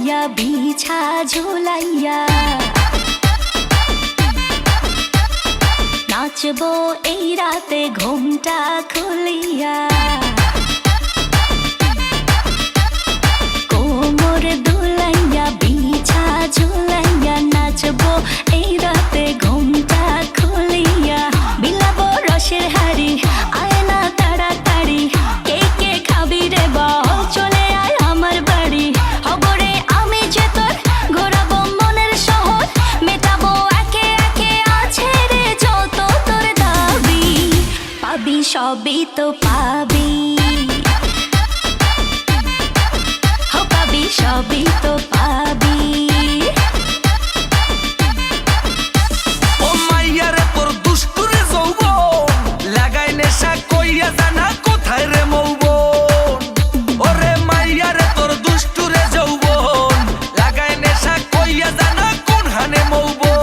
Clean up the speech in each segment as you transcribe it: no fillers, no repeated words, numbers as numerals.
ঝুলাইয়া বিছা ঝুলাইয়া নাচবো এই রাতে ঘুমটা খুলিয়া কোমর দুলাইয়া বিছা ঝুলাইয়া নাচবো এই রাতে ঘুমটা খুলিয়া বিলাবো রসের হাড়ি আয় না তাড়াতাড়ি কে কে খাবি রে বল চলে আয় আমার বাড়ি হবরে আমি যে তোর ঘোরাবো মনের শহর মেটাবো একে একে আছে রে যত তোর দাবি পাবি সবই তো পাবি সবই তো পাবি ও মাইয়ারে তোর দুষ্টুরে যৌবন লাগাই নেশা কইয়া জানা কোথায় রে মৌবন ওরে মাইয়ারে তোর দুষ্টুরে যৌবন লাগাই নেশা কইয়া জানা কোন হানে মৌবন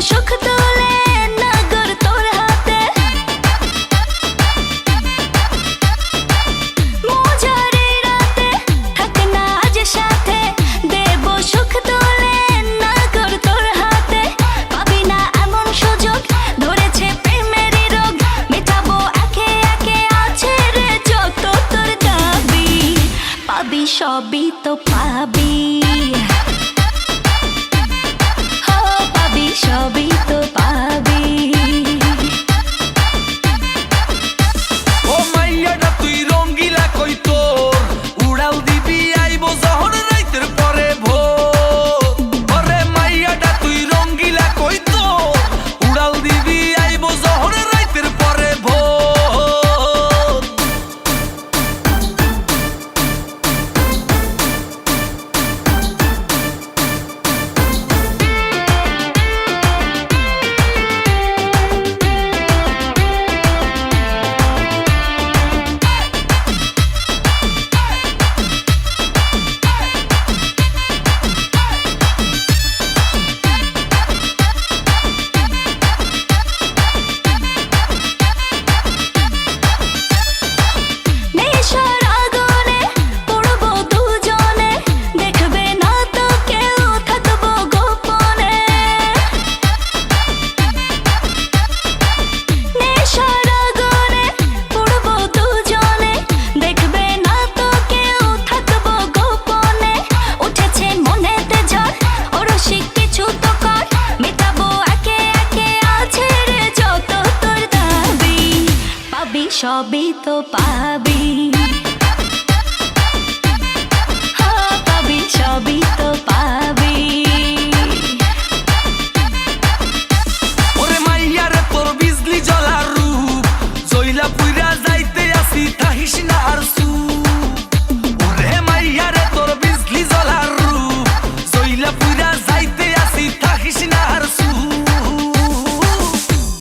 সুখ তুলে নগর তোর হাতে মজারে রাতে থাক না আজ সাথে দেব সুখ তুলে নগর তোর হাতে পাবি না এমন সুযোগ ধরেছে প্রেমেরই রোগ মেটাবো একে একে আছে রে যত তোর দাবি পাবি সবই তো পাবি সবই তো পাবি ও মাইয়াটা তুই রঙ্গিলা কই তোর উড়াল দিবি আইবো যখন রাইতের পরে ভোর ওরে মাইয়াটা তুই রঙ্গিলা কই তোর উড়াল দিবি আইবো যখন রাইতের পরে ভোর সবই তো পাবি